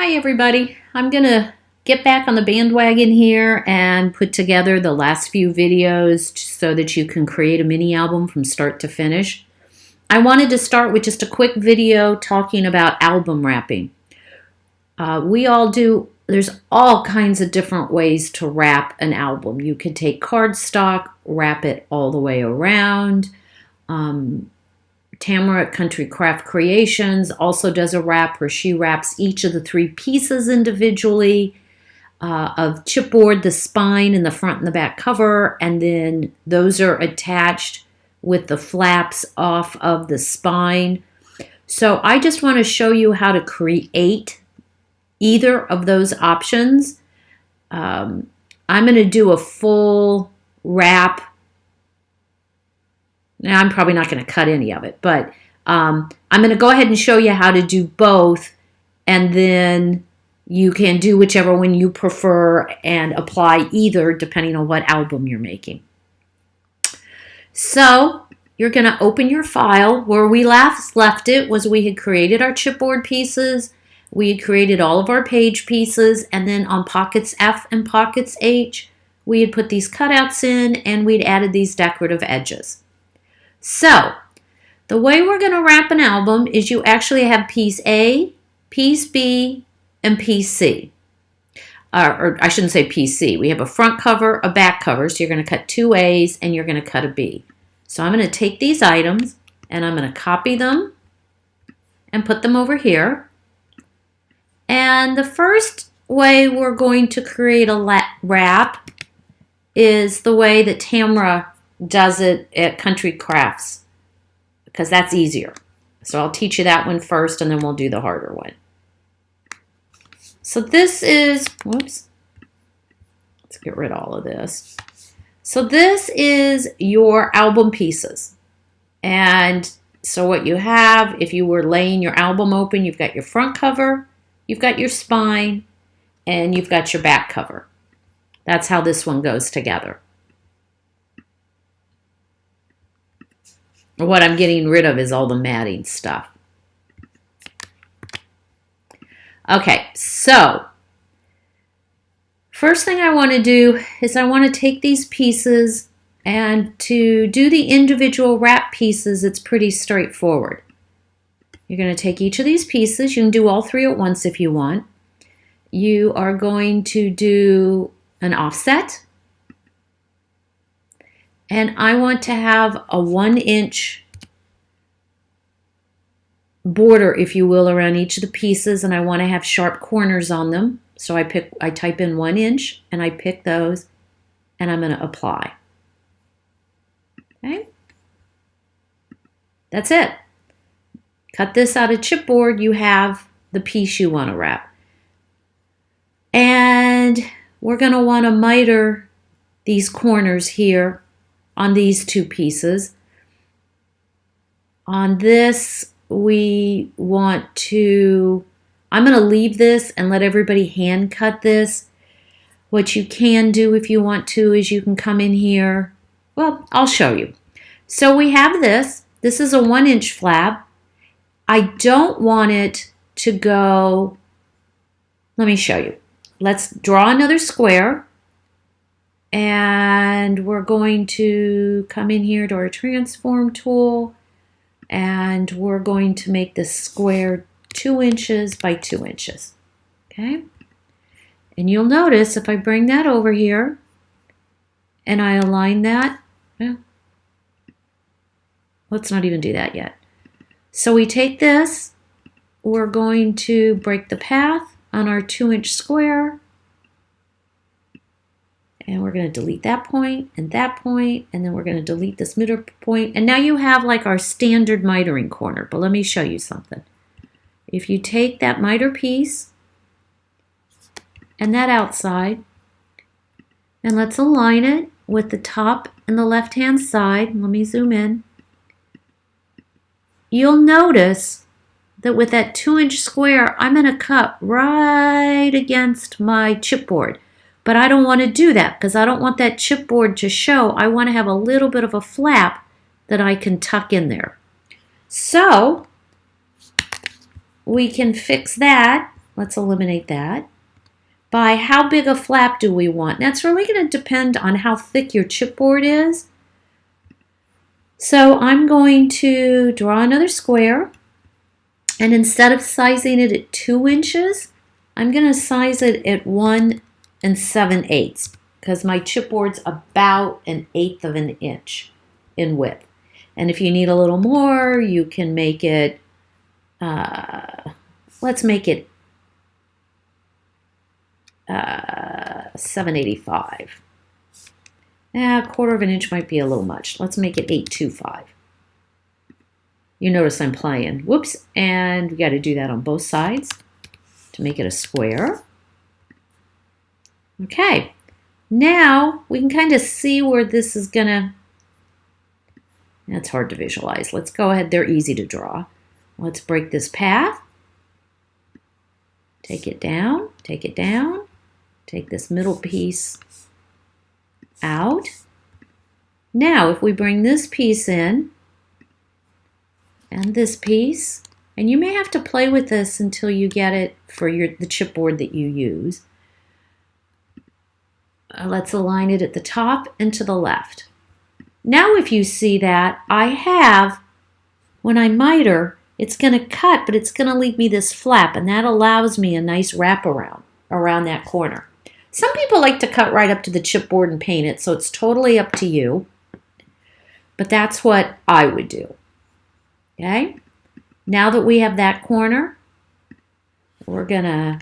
Hi everybody, I'm gonna get back on the bandwagon here and put together the last few videos so that you can create a mini album from start to finish. I wanted to start with just a quick video talking about album wrapping. There's all kinds of different ways to wrap an album. You could take cardstock, wrap it all the way around. Tamara at Country Craft Creations also does a wrap where she wraps each of the three pieces individually of chipboard, the spine and the front and the back cover, and then those are attached with the flaps off of the spine. So I just want to show you how to create either of those options. I'm going to do a full wrap. Now, I'm probably not going to cut any of it, but I'm going to go ahead and show you how to do both, and then you can do whichever one you prefer and apply either depending on what album you're making. So you're going to open your file. Where we last left it was we had created our chipboard pieces, we had created all of our page pieces, and then on pockets F and pockets H, we had put these cutouts in and we'd added these decorative edges. So, the way we're going to wrap an album is you actually have piece A, piece B, and piece C. Or I shouldn't say piece C. We have a front cover, a back cover, so you're going to cut two A's and you're going to cut a B. So I'm going to take these items and I'm going to copy them and put them over here. And the first way we're going to create a wrap is the way that Tamara does it at Country Crafts, because that's easier. So I'll teach you that one first and then we'll do the harder one. So this is, whoops, let's get rid of all of this. So this is your album pieces. And so what you have, if you were laying your album open, you've got your front cover, you've got your spine, and you've got your back cover. That's how this one goes together. What I'm getting rid of is all the matting stuff. Okay, so first thing I want to do is I want to take these pieces, and to do the individual wrap pieces, it's pretty straightforward. You're going to take each of these pieces. You can do all three at once if you want. You are going to do an offset. And I want to have a 1-inch border, if you will, around each of the pieces, and I want to have sharp corners on them. So I type in 1 inch and I pick those and I'm going to apply. Okay. That's it. Cut this out of chipboard, you have the piece you want to wrap. And we're going to want to miter these corners here on these two pieces. On this, we want to, I'm going to leave this and let everybody hand cut this. What you can do if you want to is you can come in here. Well, I'll show you. So we have this. This is a 1-inch flap. I don't want it to go, let me show you. Let's draw another square. And we're going to come in here to our transform tool, and we're going to make this square 2 inches by 2 inches. Okay? And you'll notice if I bring that over here and I align that, well, let's not even do that yet. So we take this, we're going to break the path on our 2-inch square. And we're going to delete that point, and then we're going to delete this middle point. And now you have like our standard mitering corner. But let me show you something. If you take that miter piece and that outside, and let's align it with the top and the left-hand side. Let me zoom in. You'll notice that with that 2-inch square, I'm going to cut right against my chipboard. But I don't want to do that because I don't want that chipboard to show. I want to have a little bit of a flap that I can tuck in there. So we can fix that let's eliminate that. By how big a flap do we want? That's really going to depend on how thick your chipboard is. So I'm going to draw another square, and instead of sizing it at 2 inches, I'm going to size it at 1 7/8 because my chipboard's about 1/8 of an inch in width. And if you need a little more, you can make it, let's make it 7/85. A quarter of an inch might be a little much. Let's make it 825. You notice I'm playing. Whoops, and we got to do that on both sides to make it a square. Okay, now we can kind of see where this is gonna, that's hard to visualize. Let's go ahead, they're easy to draw. Let's break this path. Take it down, take it down. Take this middle piece out. Now, if we bring this piece in, and this piece, and you may have to play with this until you get it for the chipboard that you use. Let's align it at the top and to the left. Now, if you see that, I have, when I miter, it's going to cut, but it's going to leave me this flap, and that allows me a nice wraparound around that corner. Some people like to cut right up to the chipboard and paint it, so it's totally up to you. But that's what I would do. Okay? Now that we have that corner, we're going to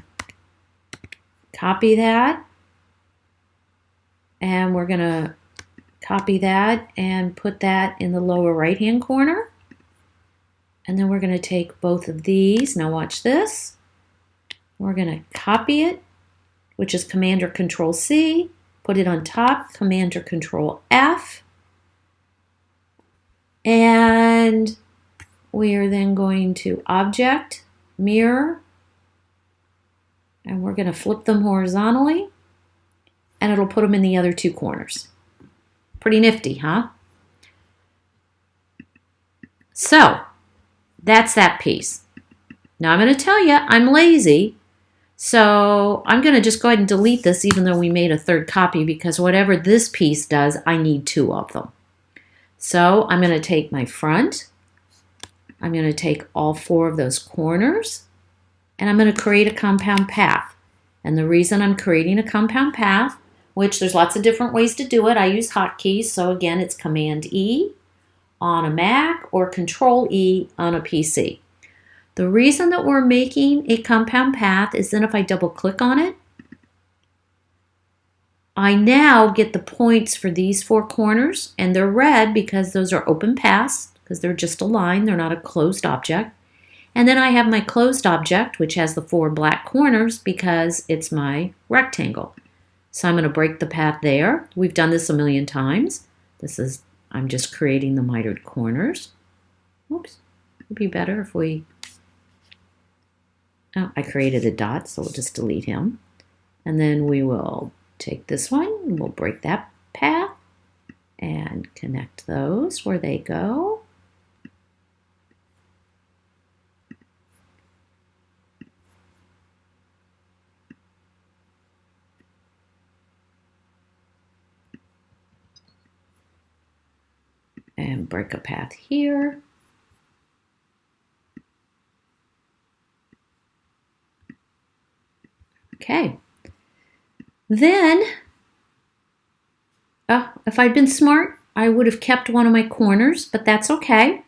copy that. And we're going to copy that and put that in the lower right-hand corner. And then we're going to take both of these. Now watch this. We're going to copy it, which is Command or Control C, put it on top, Command or Control F, and we are then going to Object, Mirror, and we're going to flip them horizontally, and it'll put them in the other 2 corners. Pretty nifty, huh? So, that's that piece. Now I'm going to tell you, I'm lazy. So I'm going to just go ahead and delete this even though we made a 3rd copy because whatever this piece does, I need 2 of them. So I'm going to take my front, I'm going to take all 4 of those corners, and I'm going to create a compound path. And the reason I'm creating a compound path, which there's lots of different ways to do it, I use hotkeys, so again it's Command E on a Mac or Control E on a PC. The reason that we're making a compound path is then if I double click on it, I now get the points for these 4 corners, and they're red because those are open paths, because they're just a line, they're not a closed object. And then I have my closed object, which has the 4 black corners because it's my rectangle. So I'm going to break the path there. We've done this a million times. I'm just creating the mitered corners. Oops, it would be better if we... Oh, I created a dot, so we'll just delete him. And then we will take this one, and we'll break that path and connect those where they go. And break a path here. Okay. Then, if I'd been smart, I would have kept one of my corners, but that's okay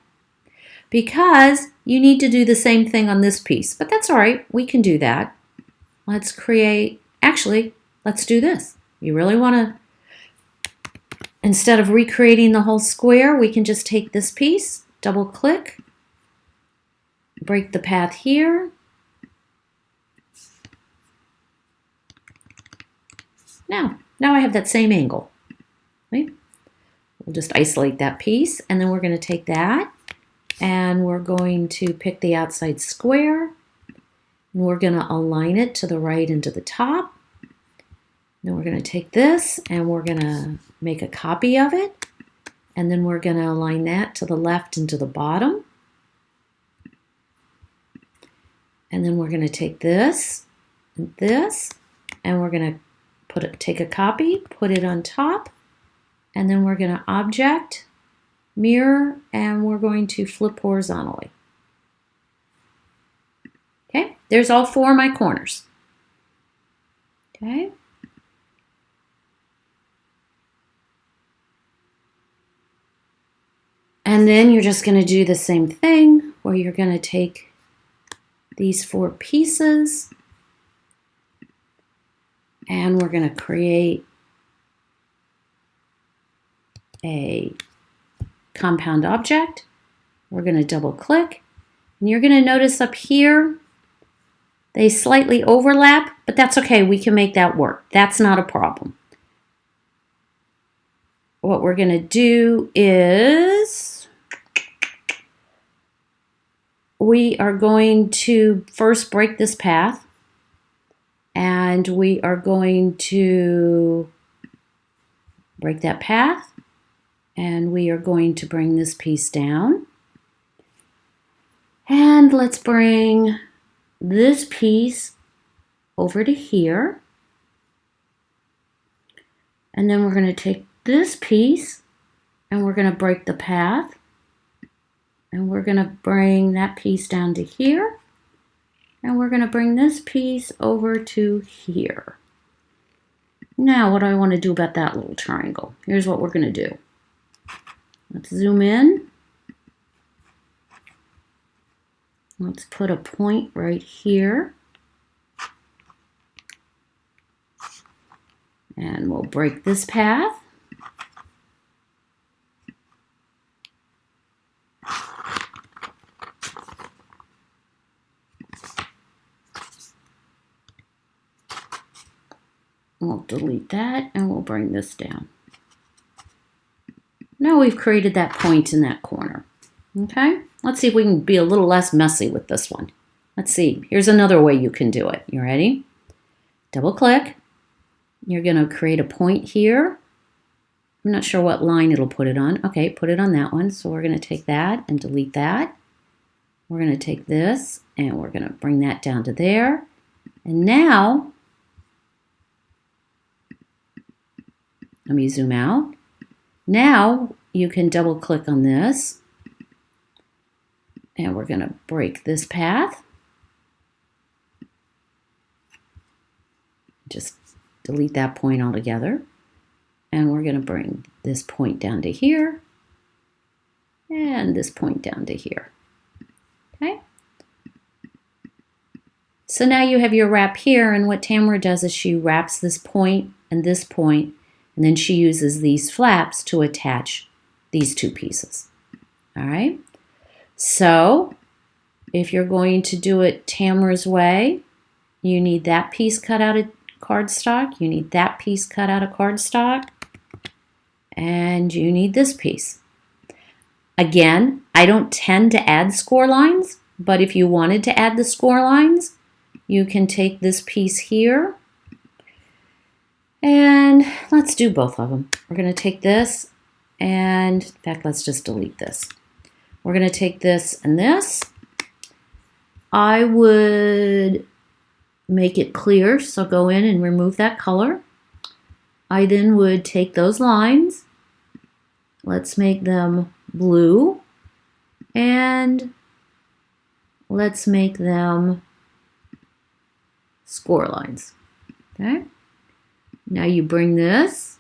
because you need to do the same thing on this piece, but that's all right. We can do that. Let's create, actually, let's do this. You really want to, instead of recreating the whole square, we can just take this piece, double click, break the path here. Now I have that same angle. Right? We'll just isolate that piece, and then we're going to take that, and we're going to pick the outside square, and we're going to align it to the right and to the top. Then we're going to take this, and we're going to make a copy of it, and then we're going to align that to the left and to the bottom. And then we're going to take this and this, and we're going to take a copy, put it on top, and then we're going to object, mirror, and we're going to flip horizontally. Okay, there's all 4 of my corners. Okay. And then you're just going to do the same thing where you're going to take these 4 pieces and we're going to create a compound object. We're going to double click and you're going to notice up here they slightly overlap, but that's okay. We can make that work. That's not a problem. What we're going to do is we are going to first break this path and we are going to break that path and we are going to bring this piece down. And let's bring this piece over to here. And then we're going to take this piece and we're going to break the path and we're going to bring that piece down to here and we're going to bring this piece over to here. Now what do I want to do about that little triangle? Here's what we're going to do. Let's zoom in. Let's put a point right here. And we'll break this path. We'll delete that and we'll bring this down. Now we've created that point in that corner. Okay, let's see if we can be a little less messy with this one. Let's see, here's another way you can do it. You ready? Double click. You're going to create a point here. I'm not sure what line it'll put it on. Okay, put it on that one. So we're going to take that and delete that. We're going to take this and we're going to bring that down to there. And now, let me zoom out. Now you can double click on this. And we're going to break this path. Just delete that point altogether. And we're going to bring this point down to here. And this point down to here. Okay. So now you have your wrap here. And what Tamara does is she wraps this point. And then she uses these flaps to attach these 2 pieces. All right. So if you're going to do it Tamara's way, you need that piece cut out of cardstock, you need that piece cut out of cardstock, and you need this piece. Again, I don't tend to add score lines, but if you wanted to add the score lines, you can take this piece here, and let's do both of them. We're going to take this, and in fact, let's just delete this. We're going to take this and this. I would make it clear, so go in and remove that color. I then would take those lines. Let's make them blue. And let's make them score lines. Okay? Now you bring this.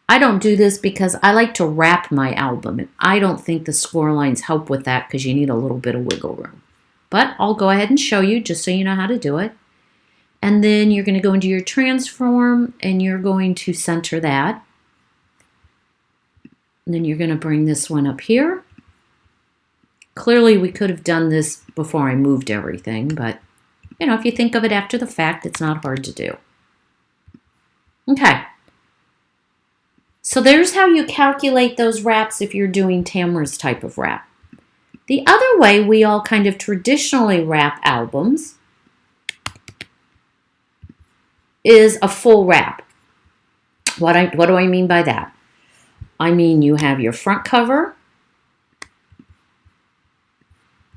I don't do this because I like to wrap my album, and I don't think the score lines help with that because you need a little bit of wiggle room. But I'll go ahead and show you just so you know how to do it. And then you're going to go into your transform and you're going to center that. And then you're going to bring this one up here. Clearly we could have done this before I moved everything, but you know, if you think of it after the fact, it's not hard to do. Okay. So there's how you calculate those wraps if you're doing Tamara's type of wrap. The other way we all kind of traditionally wrap albums is a full wrap. What do I mean by that? I mean you have your front cover.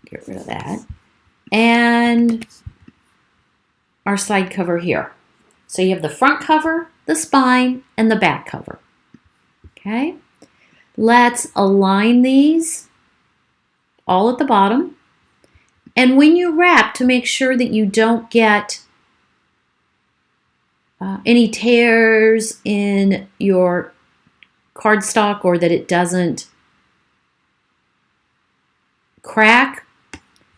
Get rid of that. and our side cover here. So you have the front cover, the spine, and the back cover. Okay, let's align these all at the bottom. And when you wrap, to make sure that you don't get any tears in your cardstock or that it doesn't crack,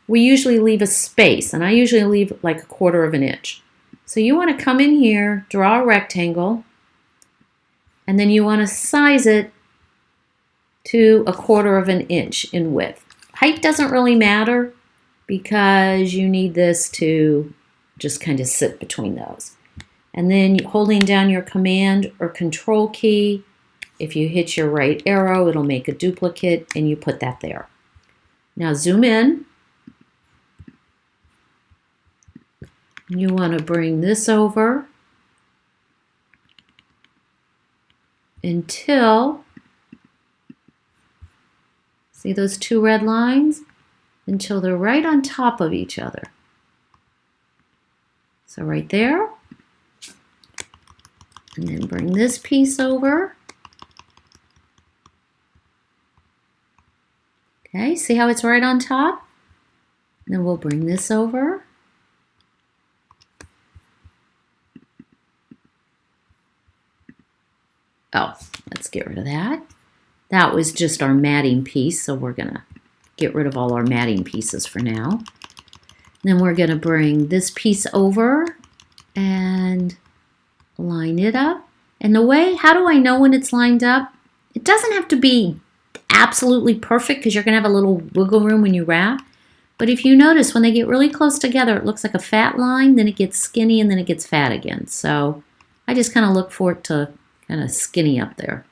we usually leave a space, and I usually leave like 1/4 of an inch. So you want to come in here, draw a rectangle, and then you want to size it to 1/4 of an inch in width. Height doesn't really matter because you need this to just kind of sit between those. And then holding down your Command or Control key, if you hit your right arrow, it'll make a duplicate, and you put that there. Now zoom in. You want to bring this over until, see those 2 red lines? Until they're right on top of each other. So right there. And then bring this piece over. Okay, see how it's right on top? And then we'll bring this over. Oh, let's get rid of that. That was just our matting piece, so we're gonna get rid of all our matting pieces for now. Then we're gonna bring this piece over and line it up. And the way, how do I know when it's lined up? It doesn't have to be absolutely perfect because you're gonna have a little wiggle room when you wrap. But if you notice, when they get really close together, it looks like a fat line, then it gets skinny, and then it gets fat again. So I just kind of look for it to kind of skinny up there.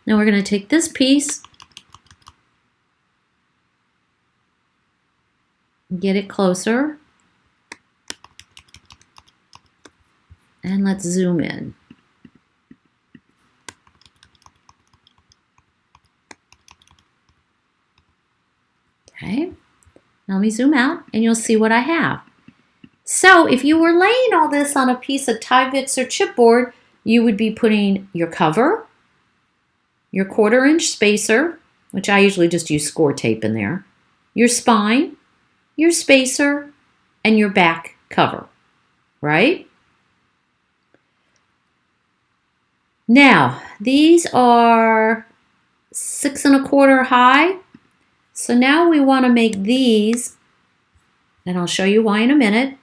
Now we're going to take this piece, get it closer, and let's zoom in. Okay, now let me zoom out and you'll see what I have. So if you were laying all this on a piece of Tyvix or chipboard, you would be putting your cover, your 1/4 inch spacer, which I usually just use score tape in there, your spine, your spacer, and your back cover, right? Now, these are 6 1/4 high. So now we want to make these, and I'll show you why in a minute.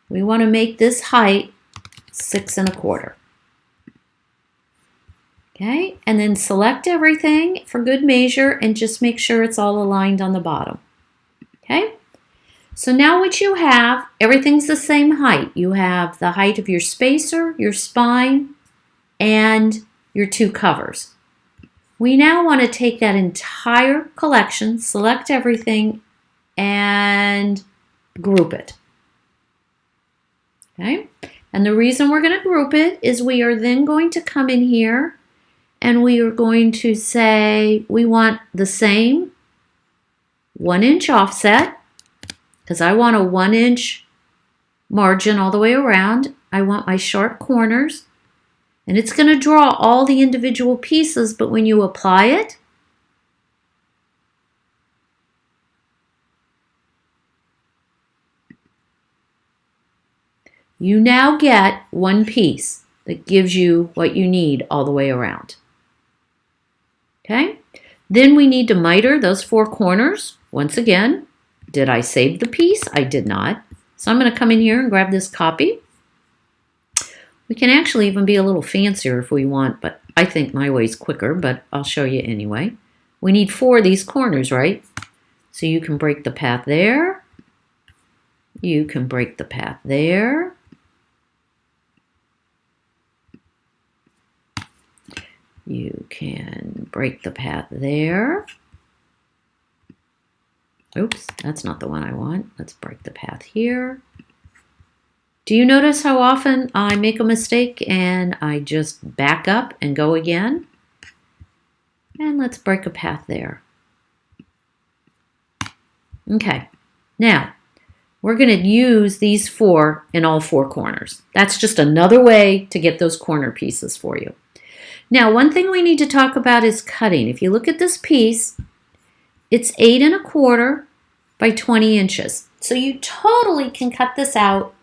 We want to make this height 6 1/4. Okay, and then select everything for good measure and just make sure it's all aligned on the bottom. Okay, so now what you have, everything's the same height. You have the height of your spacer, your spine, and your 2 covers. We now want to take that entire collection, select everything, and group it. Okay, and the reason we're going to group it is we are then going to come in here and we are going to say we want the same 1 inch offset, because I want a 1 inch margin all the way around. I want my sharp corners, and it's going to draw all the individual pieces, but when you apply it, you now get one piece that gives you what you need all the way around. Okay, then we need to miter those 4 corners. Once again, did I save the piece? I did not. So I'm going to come in here and grab this copy. We can actually even be a little fancier if we want, but I think my way's quicker, but I'll show you anyway. We need 4 of these corners, right? So you can break the path there. You can break the path there. You can break the path there. Oops, that's not the one I want. Let's break the path here. Do you notice how often I make a mistake and I just back up and go again? And let's break a path there. Okay, now we're going to use these 4 in all 4 corners. That's just another way to get those corner pieces for you. Now, one thing we need to talk about is cutting. If you look at this piece, it's 8 1/4 by 20 inches. So you totally can cut this out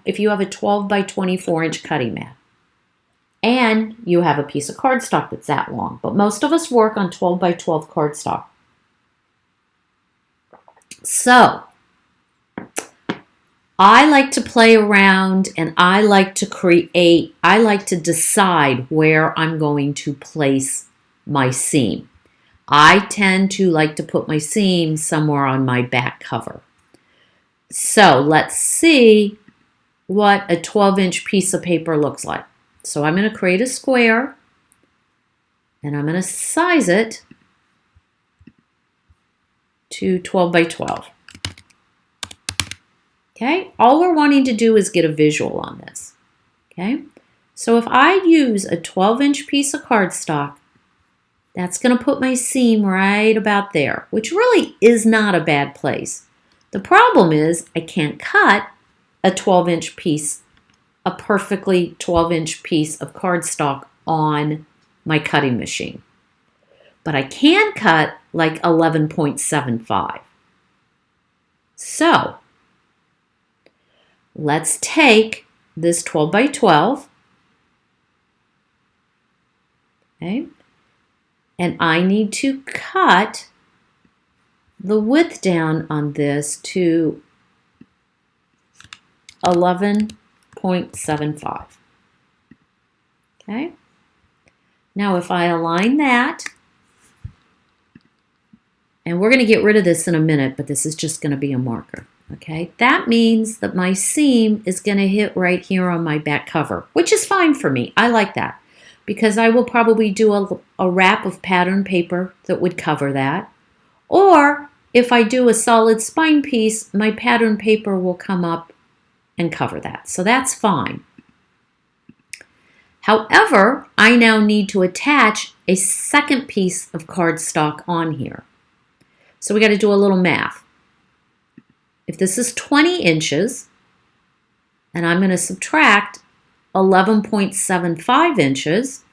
if you have a 12 by 24 inch cutting mat. And you have a piece of cardstock that's that long. But most of us work on 12 by 12 cardstock. So, I like to play around and I like to create, I like to decide where I'm going to place my seam. I tend to like to put my seam somewhere on my back cover. So let's see what a 12-inch piece of paper looks like. So I'm going to create a square and I'm going to size it to 12 by 12. Okay, all we're wanting to do is get a visual on this. Okay, so if I use a 12-inch piece of cardstock, that's going to put my seam right about there, which really is not a bad place. The problem is I can't cut a 12-inch piece, a perfectly 12-inch piece of cardstock on my cutting machine. But I can cut like 11.75. So, let's take this 12 by 12, okay, and I need to cut the width down on this to 11.75. Okay, now if I align that, and we're going to get rid of this in a minute, but this is just going to be a marker. Okay, that means that my seam is going to hit right here on my back cover, which is fine for me. I like that because I will probably do a wrap of pattern paper that would cover that. Or if I do a solid spine piece, my pattern paper will come up and cover that. So that's fine. However, I now need to attach a second piece of cardstock on here. So we got to do a little math. If this is 20 inches, and I'm going to subtract 11.75 inches,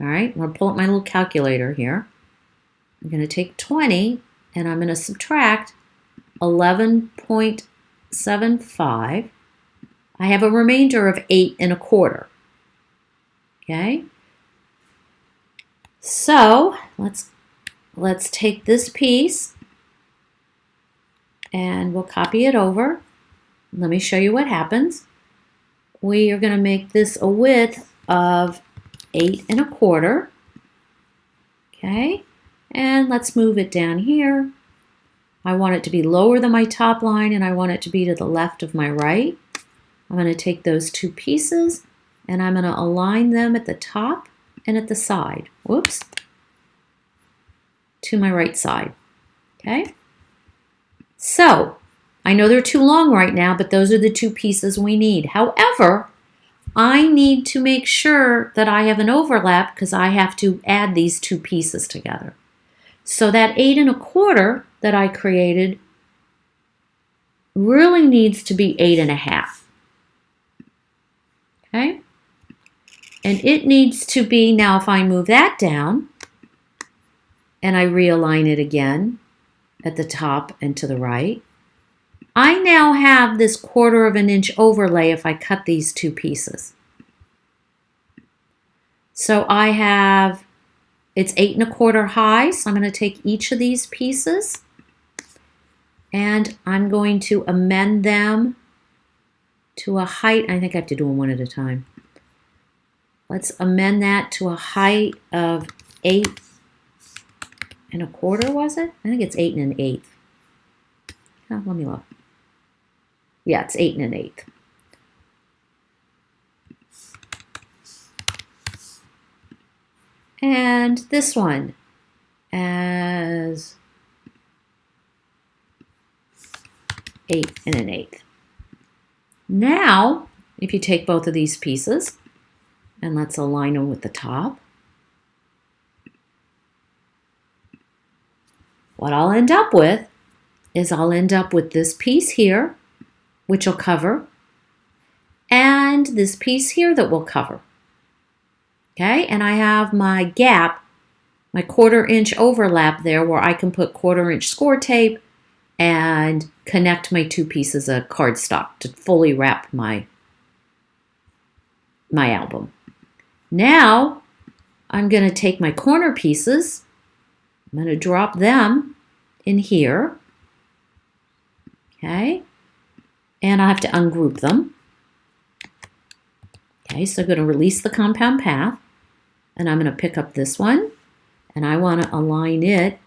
all right, I'm going to pull up my little calculator here. I'm going to take 20, and I'm going to subtract 11.75. I have a remainder of 8 1/4. Okay, so let's take this piece and we'll copy it over. Let me show you what happens. We are going to make this a width of 8 1/4. Okay, and let's move it down here. I want it to be lower than my top line and I want it to be to the left of my right. I'm going to take those 2 pieces and I'm going to align them at the top and at the side. Whoops. To my right side. Okay. So, I know they're too long right now, but those are the 2 pieces we need. However, I need to make sure that I have an overlap because I have to add these 2 pieces together. So that 8 1/4 that I created really needs to be 8 1/2. Okay? And it needs to be, now if I move that down and I realign it again, at the top and to the right, I now have this 1/4 of an inch overlay if I cut these 2 pieces. So I have, it's 8 1/4 high, so I'm going to take each of these pieces and I'm going to amend them to a height. I think I have to do them one at a time. Let's amend that to a height of 8 1/4, was it? I think it's 8 1/8. Oh, let me look. Yeah, it's 8 1/8. And this one as 8 1/8. Now, if you take both of these pieces and let's align them with the top, what I'll end up with is I'll end up with this piece here, which will cover, and this piece here that will cover. Okay, and I have my gap, my 1/4 inch overlap there where I can put 1/4 inch score tape and connect my 2 pieces of cardstock to fully wrap my album. Now I'm going to take my corner pieces, I'm going to drop them in here, okay, and I have to ungroup them. Okay, so I'm going to release the compound path, and I'm going to pick up this one, and I want to align it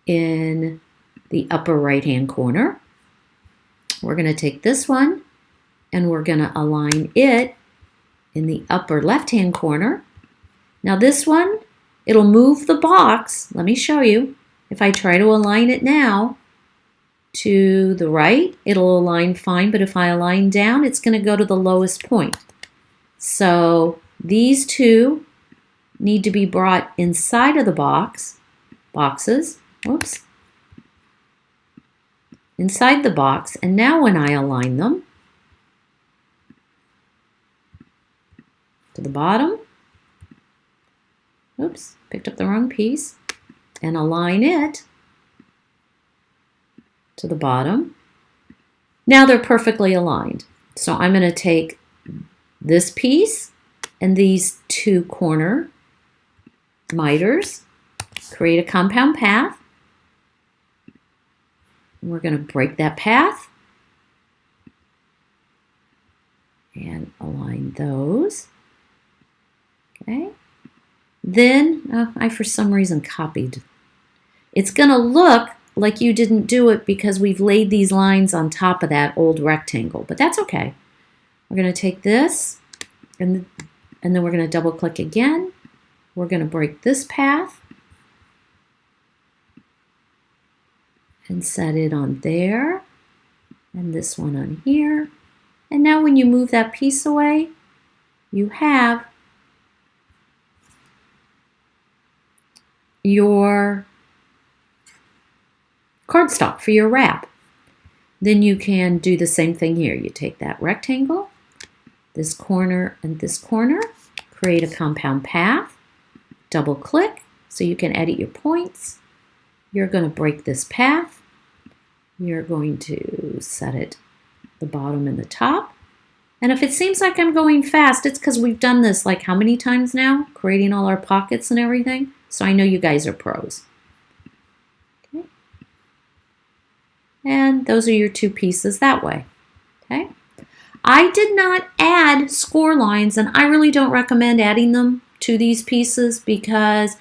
in the upper right-hand corner. We're going to take this one, and we're going to align it in the upper left-hand corner. Now this one, it'll move the box. Let me show you. If I try to align it now to the right, it'll align fine, but if I align down, it's going to go to the lowest point. So these two need to be brought inside of the boxes, whoops, inside the box, and now when I align them to the bottom, oops, picked up the wrong piece, and align it to the bottom, now they're perfectly aligned. So I'm going to take this piece and these 2 corner miters, create a compound path. We're going to break that path and align those. Okay. Then I for some reason copied. It's going to look like you didn't do it because we've laid these lines on top of that old rectangle, but that's okay. We're going to take this and then we're going to double click again. We're going to break this path and set it on there and this one on here. And now when you move that piece away, you have your cardstock for your wrap. Then you can do the same thing here. You take that rectangle, this corner and this corner, create a compound path, double click so you can edit your points. You're going to break this path. You're going to set it the bottom and the top. And if it seems like I'm going fast, it's because we've done this like how many times now? Creating all our pockets and everything. So I know you guys are pros. Okay. And those are your 2 pieces that way. Okay. I did not add score lines, and I really don't recommend adding them to these pieces because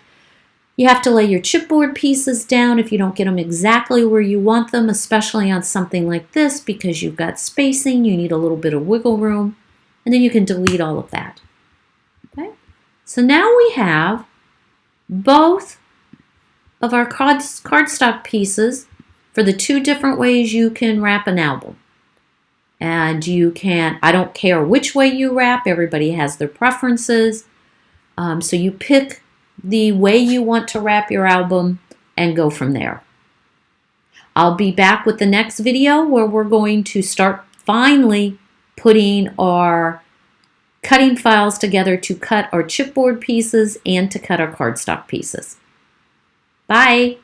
you have to lay your chipboard pieces down if you don't get them exactly where you want them, especially on something like this because you've got spacing, you need a little bit of wiggle room, and then you can delete all of that. Okay? So now we have both of our cardstock pieces for the 2 different ways you can wrap an album. And you can, I don't care which way you wrap, everybody has their preferences. So you pick the way you want to wrap your album and go from there. I'll be back with the next video where we're going to start finally putting our cutting files together to cut our chipboard pieces and to cut our cardstock pieces. Bye!